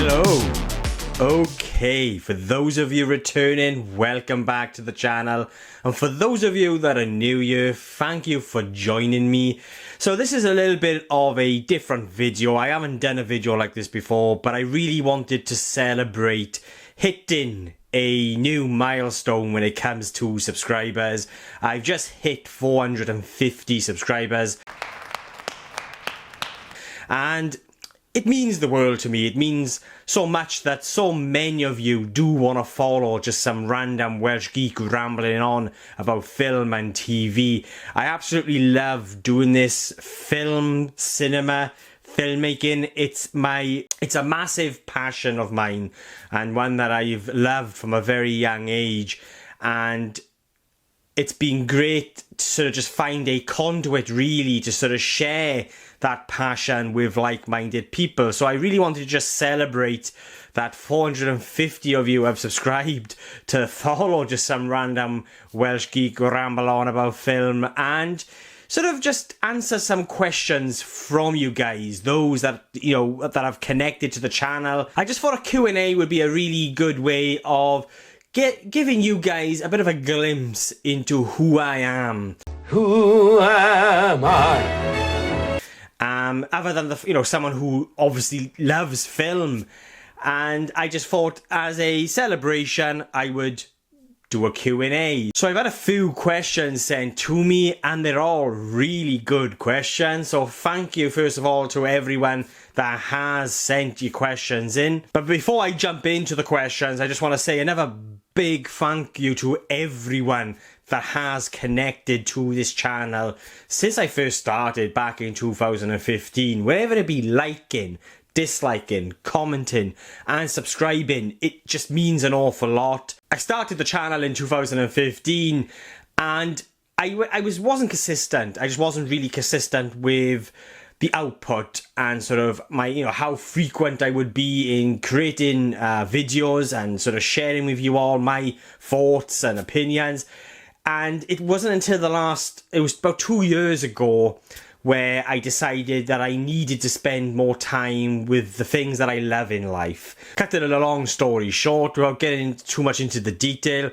Hello. Okay, for those of you returning, welcome back to the channel. And for those of you that are new here, thank you for joining me. So this is a little bit of a different video. I haven't done a video like this before, but I really wanted to celebrate hitting a new milestone when it comes to subscribers. I've just hit 450 subscribers. And it means the world to me. It means so much that so many of you do want to follow just some random Welsh geek rambling on about film and TV. I absolutely love doing this. Film, cinema, filmmaking, it's a massive passion of mine and one that I've loved from a very young age. And it's been great to sort of just find a conduit really to sort of share that passion with like-minded people. So I really wanted to just celebrate that 450 of you have subscribed to follow just some random Welsh geek ramble on about film and sort of just answer some questions from you guys, those that, you know, that have connected to the channel. I just thought a Q&A would be a really good way of giving you guys a bit of a glimpse into who I am. Who am I? Other than someone who obviously loves film, and I just thought as a celebration I would do a Q&A. So I've had a few questions sent to me and they're all really good questions. So thank you first of all to everyone that has sent you questions in. But before I jump into the questions, I just want to say another big thank you to everyone that has connected to this channel since I first started back in 2015. Whether it be liking, disliking, commenting and subscribing, it just means an awful lot. I started the channel in 2015 and I wasn't consistent. I just wasn't really consistent with the output and sort of my, how frequent I would be in creating videos and sort of sharing with you all my thoughts and opinions. And it wasn't until it was about 2 years ago where I decided that I needed to spend more time with the things that I love in life. Cutting a long story short, without getting too much into the detail,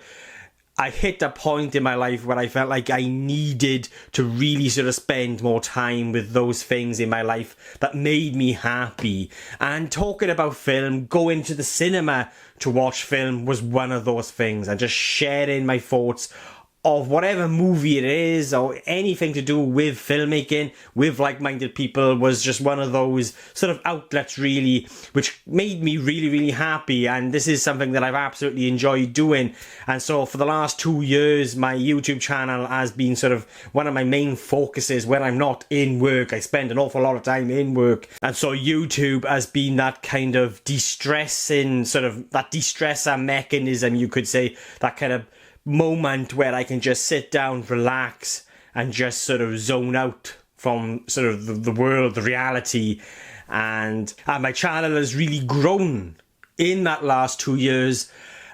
I hit a point in my life where I felt like I needed to really sort of spend more time with those things in my life that made me happy. And talking about film, going to the cinema to watch film was one of those things. And just sharing my thoughts of whatever movie it is or anything to do with filmmaking with like-minded people was just one of those sort of outlets really, which made me really, really happy. And this is something that I've absolutely enjoyed doing. And so for the last 2 years, my YouTube channel has been sort of one of my main focuses when I'm not in work. I spend an awful lot of time in work. And so YouTube has been that kind of de-stressing, sort of that de-stressor mechanism, you could say, that kind of moment where I can just sit down, relax and just sort of zone out from sort of the world, the reality. And my channel has really grown in that last 2 years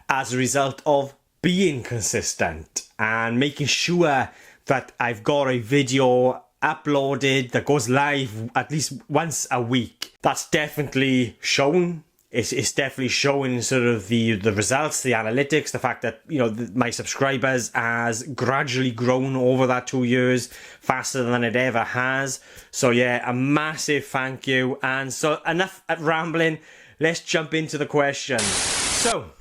as a result of being consistent and making sure that I've got a video uploaded that goes live at least once a week. That's definitely shown. It's definitely showing sort of the results, the analytics, the fact that, my subscribers has gradually grown over that 2 years faster than it ever has. So yeah, a massive thank you. And so enough at rambling, let's jump into the questions. So,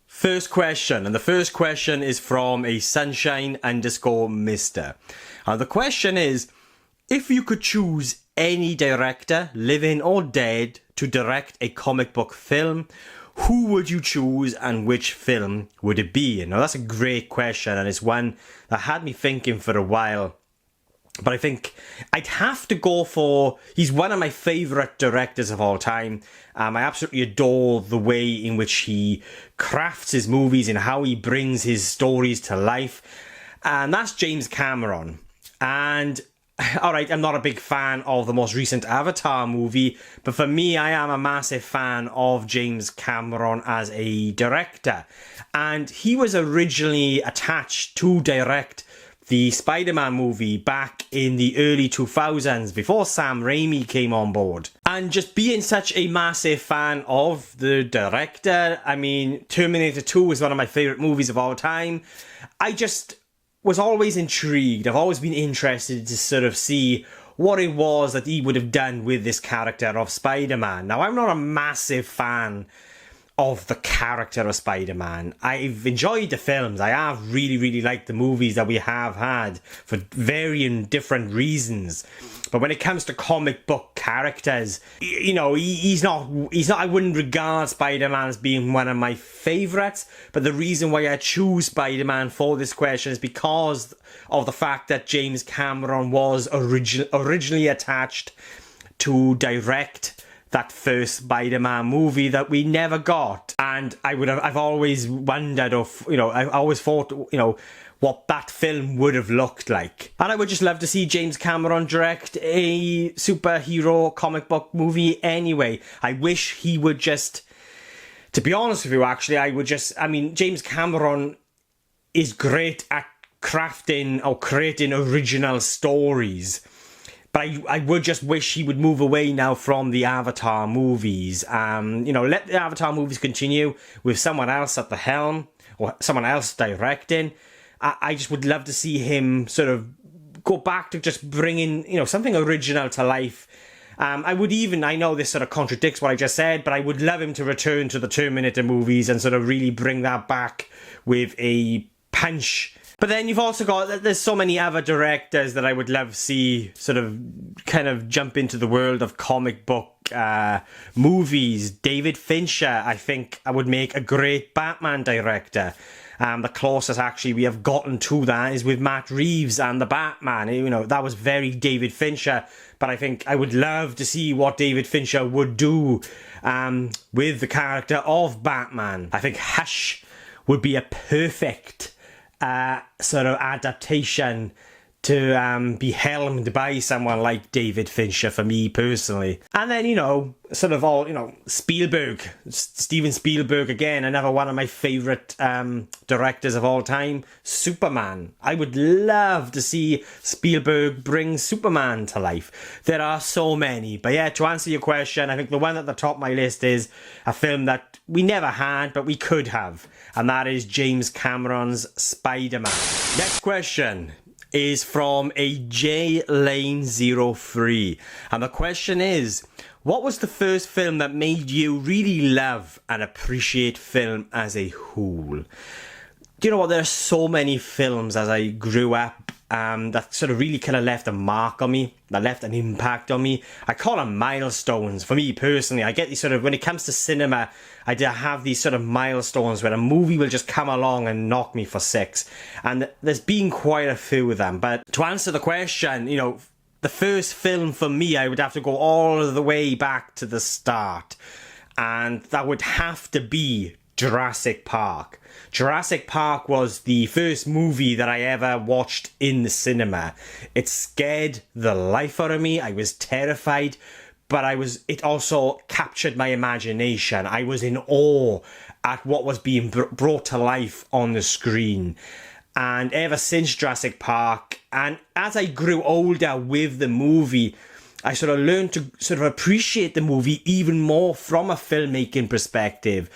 first question, and the first question is from a sunshine_mister. The question is, if you could choose any director, living or dead, to direct a comic book film, who would you choose and which film would it be? Now that's a great question and it's one that had me thinking for a while. But I think I'd have to go for, he's one of my favourite directors of all time. I absolutely adore the way in which he crafts his movies and how he brings his stories to life. And that's James Cameron. And alright, I'm not a big fan of the most recent Avatar movie, but for me, I am a massive fan of James Cameron as a director. And he was originally attached to direct the Spider-Man movie back in the early 2000s, before Sam Raimi came on board. And just being such a massive fan of the director, I mean, Terminator 2 is one of my favourite movies of all time. I just was always intrigued. I've always been interested to sort of see what it was that he would have done with this character of Spider-Man. Now, I'm not a massive fan of the character of Spider-Man. I've enjoyed the films. I have really, really liked the movies that we have had for varying different reasons. But when it comes to comic book characters, you know, he's not, I wouldn't regard Spider-Man as being one of my favourites. But the reason why I choose Spider-Man for this question is because of the fact that James Cameron was originally attached to direct that first Spider-Man movie that we never got. And I've always wondered, I always thought, what that film would have looked like. And I would just love to see James Cameron direct a superhero comic book movie anyway. I wish he would just, to be honest with you, actually, James Cameron is great at crafting or creating original stories. But I would just wish he would move away now from the Avatar movies. Let the Avatar movies continue with someone else at the helm or someone else directing. I just would love to see him sort of go back to just bringing, something original to life. I know this sort of contradicts what I just said, but I would love him to return to the Terminator movies and sort of really bring that back with a punch. But then you've also got, there's so many other directors that I would love to see sort of kind of jump into the world of comic book movies. David Fincher, I think, I would make a great Batman director. The closest actually we have gotten to that is with Matt Reeves and the Batman. That was very David Fincher. But I think I would love to see what David Fincher would do with the character of Batman. I think Hush would be a perfect sort of adaptation to be helmed by someone like David Fincher for me personally. And then, Steven Spielberg again, another one of my favourite directors of all time, Superman. I would love to see Spielberg bring Superman to life. There are so many. But yeah, to answer your question, I think the one at the top of my list is a film that we never had, but we could have. And that is James Cameron's Spider-Man. Next question is from a JLane03. And the question is, what was the first film that made you really love and appreciate film as a whole? Do you know what? There are so many films as I grew up that sort of really kind of left a mark on me, that left an impact on me. I call them milestones. For me personally, I get these sort of, when it comes to cinema, I have these sort of milestones where a movie will just come along and knock me for six. And there's been quite a few of them. But to answer the question, the first film for me, I would have to go all the way back to the start. And that would have to be Jurassic Park. Jurassic Park was the first movie that I ever watched in the cinema. It scared the life out of me. I was terrified, but it also captured my imagination. I was in awe at what was being brought to life on the screen. And ever since Jurassic Park, and as I grew older with the movie, I sort of learned to sort of appreciate the movie even more from a filmmaking perspective.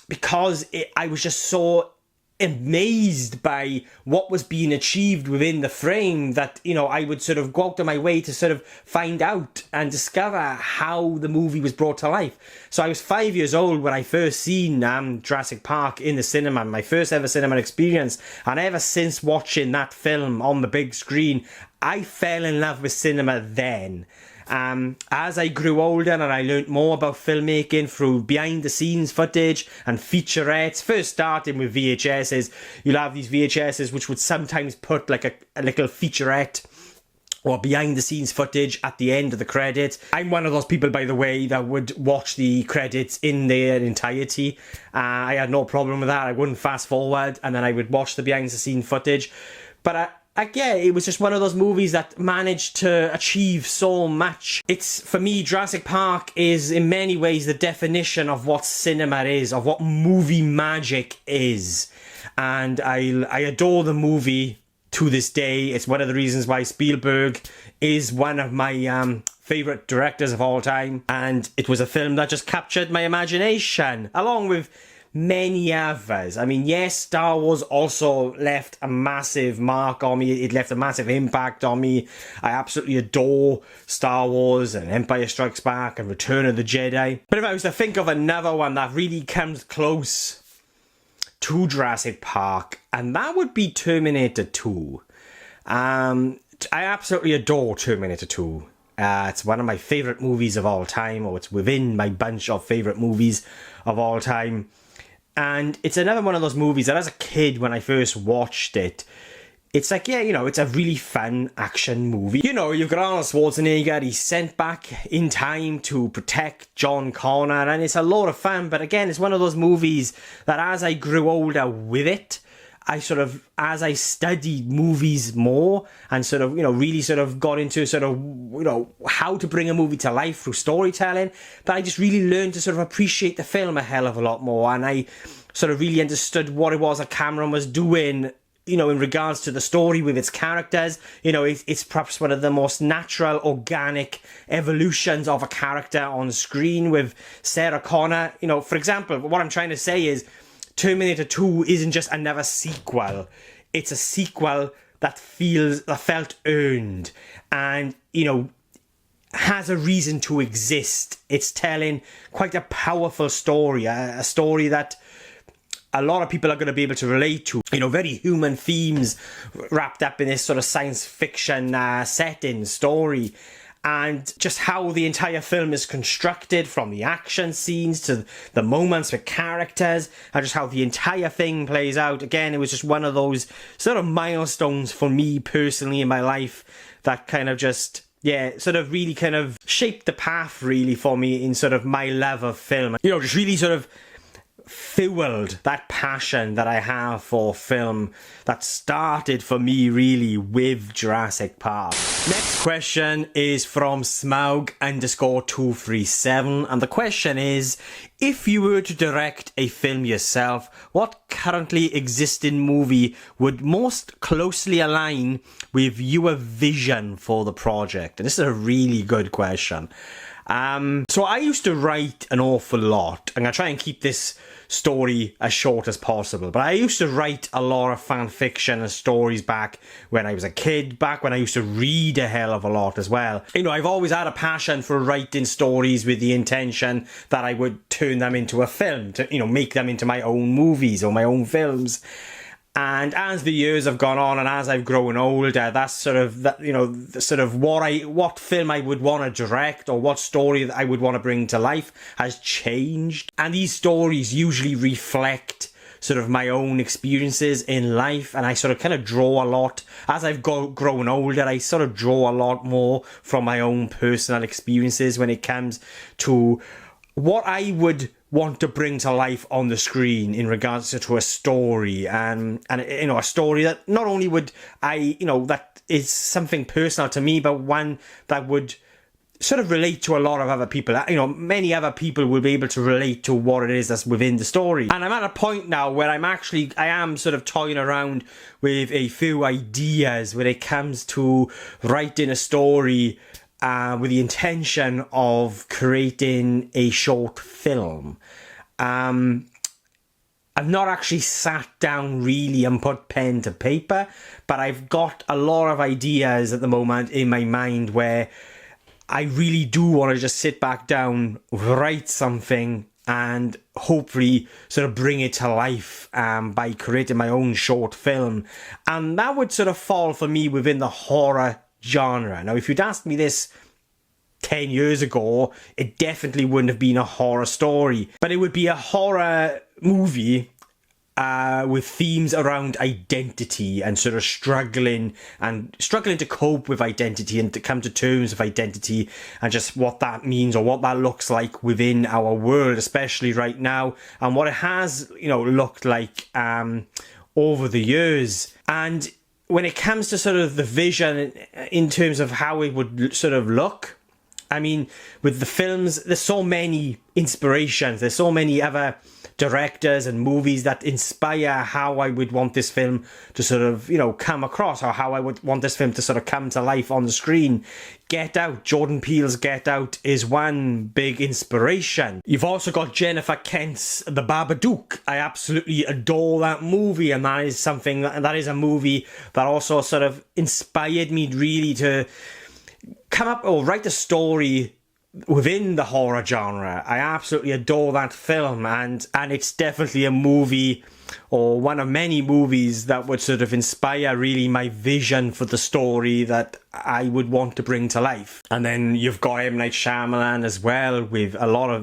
Because I was just so amazed by what was being achieved within the frame that, I would sort of go out of my way to sort of find out and discover how the movie was brought to life. So I was 5 years old when I first seen Jurassic Park in the cinema, my first ever cinema experience. And ever since watching that film on the big screen, I fell in love with cinema then. As I grew older and I learnt more about filmmaking through behind the scenes footage and featurettes, first starting with VHSs, you'll have these VHSs which would sometimes put like a little featurette or behind the scenes footage at the end of the credits. I'm one of those people, by the way, that would watch the credits in their entirety. I had no problem with that. I wouldn't fast forward and then I would watch the behind the scenes footage. But it was just one of those movies that managed to achieve so much. For me, Jurassic Park is in many ways the definition of what cinema is, of what movie magic is. And I adore the movie to this day. It's one of the reasons why Spielberg is one of my favourite directors of all time. And it was a film that just captured my imagination, along with many others. I mean, yes, Star Wars also left a massive mark on me. It left a massive impact on me. I absolutely adore Star Wars and Empire Strikes Back and Return of the Jedi. But if I was to think of another one that really comes close to Jurassic Park, and that would be Terminator 2. I absolutely adore Terminator 2. It's one of my favourite movies of all time, or it's within my bunch of favourite movies of all time. And it's another one of those movies that as a kid, when I first watched it, it's like, yeah, you know, it's a really fun action movie. You know, you've got Arnold Schwarzenegger, he's sent back in time to protect John Connor, and it's a lot of fun. But again, it's one of those movies that as I grew older with it, as I studied movies more and sort of, you know, really sort of got into sort of, you know, how to bring a movie to life through storytelling, that I just really learned to sort of appreciate the film a hell of a lot more. And I sort of really understood what it was that Cameron was doing, you know, in regards to the story with its characters. You know, it's perhaps one of the most natural, organic evolutions of a character on screen with Sarah Connor. You know, for example, what I'm trying to say is, Terminator 2 isn't just another sequel. It's a sequel that felt earned and, you know, has a reason to exist. It's telling quite a powerful story, a story that a lot of people are going to be able to relate to. You know, very human themes wrapped up in this sort of science fiction setting story. And just how the entire film is constructed, from the action scenes to the moments with characters, and just how the entire thing plays out. Again, it was just one of those sort of milestones for me personally in my life that kind of just, yeah, sort of really kind of shaped the path really for me in sort of my love of film. You know, just really sort of fueled that passion that I have for film that started for me really with Jurassic Park. Next question is from Smaug_237, and the question is, if you were to direct a film yourself, what currently existing movie would most closely align with your vision for the project? And this is a really good question. So I used to write an awful lot. I'm going to try and keep this story as short as possible, but I used to write a lot of fan fiction and stories back when I was a kid, back when I used to read a hell of a lot as well. You know, I've always had a passion for writing stories with the intention that I would turn them into a film, to, you know, make them into my own movies or my own films. And as the years have gone on and as I've grown older, that's sort of, that, you know, sort of what film I would want to direct or what story that I would want to bring to life has changed. And these stories usually reflect sort of my own experiences in life, and I sort of kind of draw a lot. As I've grown older, I sort of draw a lot more from my own personal experiences when it comes to what I would want to bring to life on the screen in regards to a story, and you know, a story that not only would I, you know, that is something personal to me, but one that would sort of relate to a lot of other people. You know, many other people will be able to relate to what it is that's within the story. And I'm at a point now where I am sort of toying around with a few ideas when it comes to writing a story with the intention of creating a short film. I've not actually sat down really and put pen to paper, but I've got a lot of ideas at the moment in my mind where I really do want to just sit back down, write something, and hopefully sort of bring it to life by creating my own short film. And that would sort of fall for me within the horror genre. Now, if you'd asked me this 10 years ago, it definitely wouldn't have been a horror story, but it would be a horror movie with themes around identity and sort of struggling to cope with identity and to come to terms with identity and just what that means or what that looks like within our world, especially right now, and what it has, you know, looked like over the years. And when it comes to sort of the vision in terms of how it would sort of look, I mean, with the films, there's so many inspirations, there's so many other directors and movies that inspire how I would want this film to sort of, come across, or how I would want this film to sort of come to life on the screen. Get Out, Jordan Peele's Get Out, is one big inspiration. You've also got Jennifer Kent's The Babadook. I absolutely adore that movie, and that is a movie that also sort of inspired me really to come up or write a story within the horror genre. I absolutely adore that film, and it's definitely a movie, or one of many movies, that would sort of inspire really my vision for the story that I would want to bring to life. And then you've got M. Night Shyamalan as well, with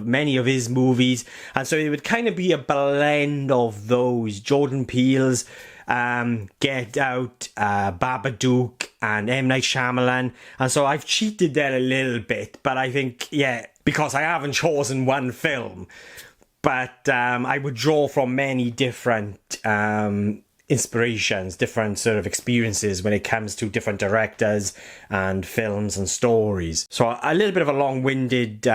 many of his movies, and so it would kind of be a blend of those. Jordan Peele's Get Out, Babadook, and M. Night Shyamalan. And so I've cheated there a little bit, but I think, because I haven't chosen one film, but I would draw from many different inspirations, different sort of experiences when it comes to different directors and films and stories. So a little bit of a long-winded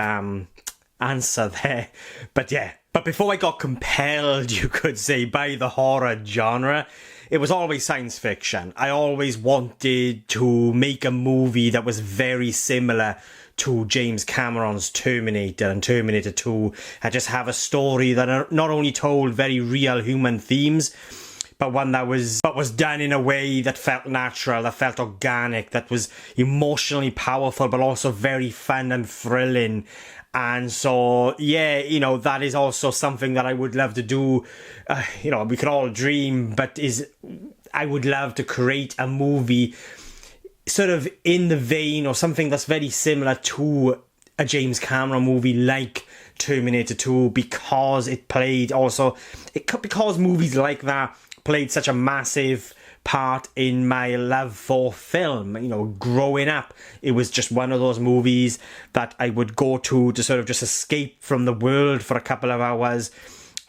answer there, but yeah. But before I got compelled, you could say, by the horror genre, it was always science fiction. I always wanted to make a movie that was very similar to James Cameron's Terminator and Terminator 2, and just have a story that not only told very real human themes, but one that was done in a way that felt natural, that felt organic, that was emotionally powerful, but also very fun and thrilling. And so, that is also something that I would love to do. We can all dream, but I would love to create a movie sort of in the vein, or something that's very similar to a James Cameron movie like Terminator 2, because because movies like that played such a massive part in my love for film. Growing up, it was just one of those movies that I would go to sort of just escape from the world for a couple of hours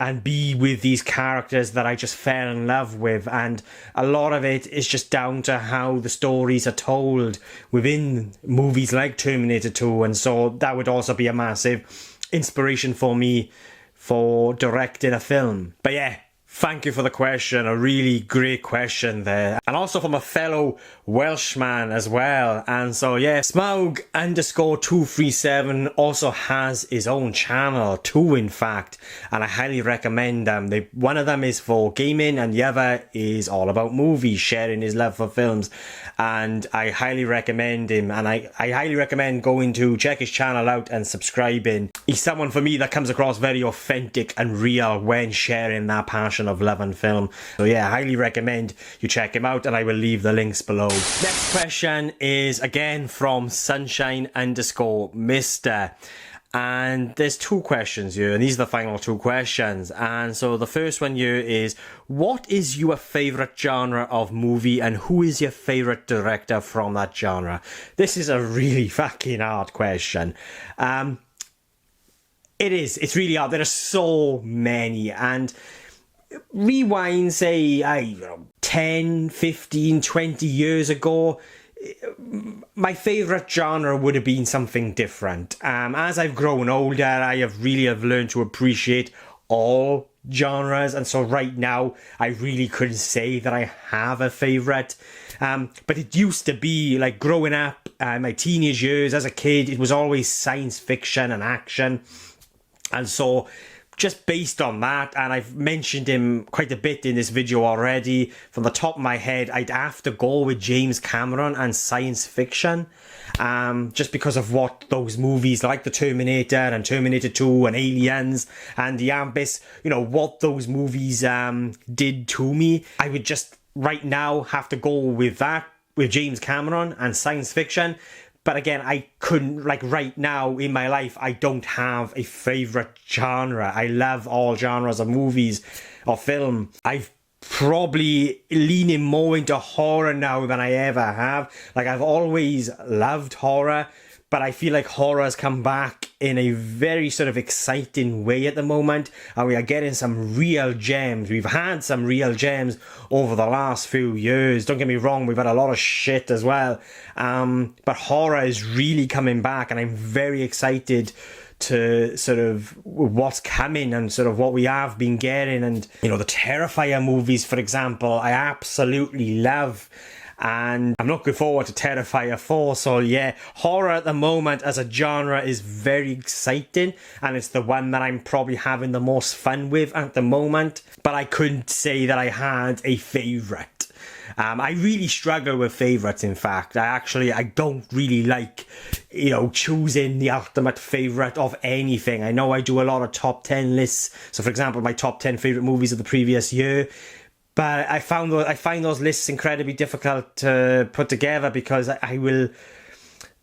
and be with these characters that I just fell in love with. And a lot of it is just down to how the stories are told within movies like Terminator 2. And so that would also be a massive inspiration for me for directing a film. But yeah, thank you for the question. A really great question there. And also from a fellow Welshman as well. And so, Smaug_237 also has his own channel, two in fact. And I highly recommend them. One of them is for gaming, and the other is all about movies, sharing his love for films. And I highly recommend him. And I highly recommend going to check his channel out and subscribing. He's someone for me that comes across very authentic and real when sharing that passion of love and film. So I highly recommend you check him out, and I will leave the links below. Next question is again from Sunshine_Mister. And there's two questions here, and these are the final two questions. And so the first one here is, what is your favourite genre of movie, and who is your favourite director from that genre? This is a really fucking hard question. It's really hard. There are so many, and rewind, say, 10, 15, 20 years ago, my favourite genre would have been something different. As I've grown older, I have learned to appreciate all genres, and so right now I really couldn't say that I have a favourite. But it used to be, like, growing up, my teenage years, as a kid, it was always science fiction and action. And so just based on that, and I've mentioned him quite a bit in this video already, from the top of my head, I'd have to go with James Cameron and science fiction. Just because of what those movies like The Terminator and Terminator 2 and Aliens and The Abyss, what those movies did to me. I would just right now have to go with that, with James Cameron and science fiction. But again, I couldn't, right now in my life, I don't have a favourite genre. I love all genres of movies or film. I've probably leaning more into horror now than I ever have. I've always loved horror, but I feel like horror has come back in a very sort of exciting way at the moment, and we are getting some real gems. We've had some real gems over the last few years. Don't get me wrong, we've had a lot of shit as well. But horror is really coming back, and I'm very excited to sort of what's coming and sort of what we have been getting. And, you know, the Terrifier movies, for example, I absolutely love. And I'm looking forward to Terrifier 4. So yeah, horror at the moment as a genre is very exciting, and it's the one that I'm probably having the most fun with at the moment. But I couldn't say that I had a favourite. I really struggle with favourites, in fact. I don't really like, you know, choosing the ultimate favourite of anything. I know I do a lot of top 10 lists. So, for example, my top 10 favourite movies of the previous year. But I find those lists incredibly difficult to put together, because I will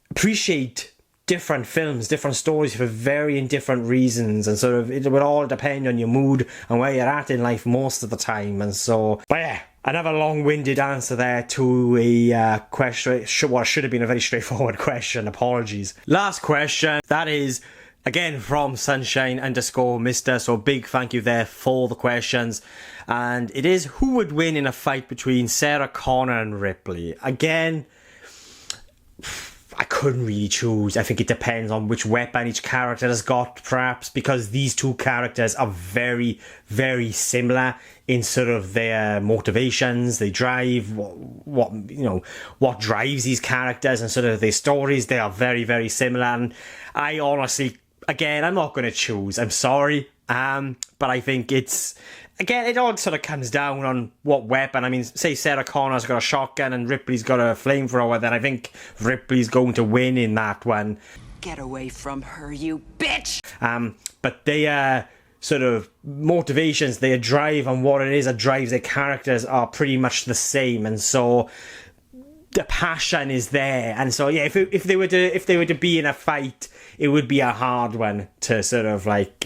appreciate different films, different stories for varying different reasons, and sort of it will all depend on your mood and where you're at in life most of the time. And so, but yeah, another long-winded answer there to a question, what should have been a very straightforward question. Apologies. Last question, that is again from Sunshine_Mister. So big thank you there for the questions. And it is, who would win in a fight between Sarah Connor and Ripley? Again, I couldn't really choose. I think it depends on which weapon each character has got, perhaps, because these two characters are very, very similar in sort of their motivations. They drive what drives these characters, and sort of their stories. They are very, very similar. And I honestly, again, I'm not going to choose. I'm sorry. But I think it's, again, it all sort of comes down on what weapon. I mean, say Sarah Connor's got a shotgun and Ripley's got a flamethrower, then I think Ripley's going to win in that one. Get away from her, you bitch! But their sort of motivations, their drive, and what it is that drives their characters are pretty much the same, and so the passion is there. And so yeah, if they were to be in a fight, it would be a hard one to sort of like.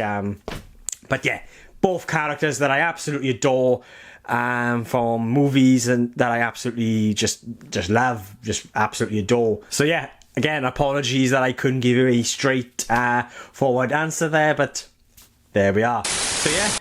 But yeah, both characters that I absolutely adore from movies, and that I absolutely just love, just absolutely adore. So yeah, again, apologies that I couldn't give you a straight forward answer there, but there we are. So yeah,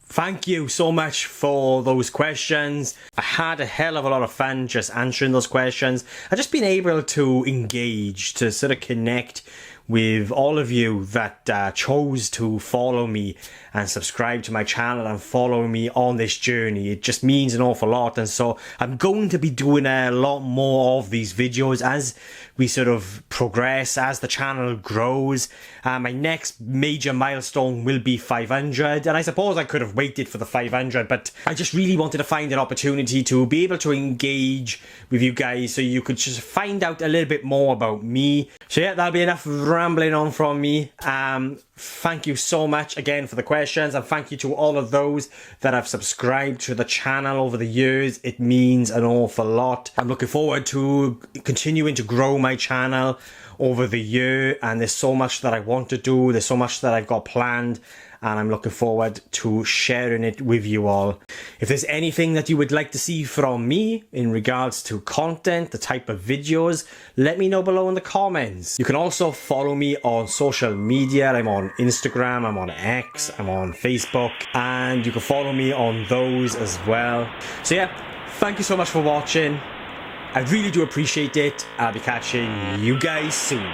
thank you so much for those questions. I had a hell of a lot of fun just answering those questions. I've just been able to engage, to sort of connect with all of you that chose to follow me and subscribe to my channel and follow me on this journey. It just means an awful lot. And so I'm going to be doing a lot more of these videos as we sort of progress, as the channel grows. My next major milestone will be 500, and I suppose I could have waited for the 500, but I just really wanted to find an opportunity to be able to engage with you guys so you could just find out a little bit more about me. So yeah, that'll be enough rambling on from me. Thank you so much again for the questions, and thank you to all of those that have subscribed to the channel over the years. It means an awful lot. I'm looking forward to continuing to grow my channel over the year, and there's so much that I want to do, there's so much that I've got planned, and I'm looking forward to sharing it with you all. If there's anything that you would like to see from me in regards to content, the type of videos, let me know below in the comments. You can also follow me on social media. I'm on Instagram, I'm on X, I'm on Facebook, and you can follow me on those as well. So yeah, thank you so much for watching. I really do appreciate it. I'll be catching you guys soon.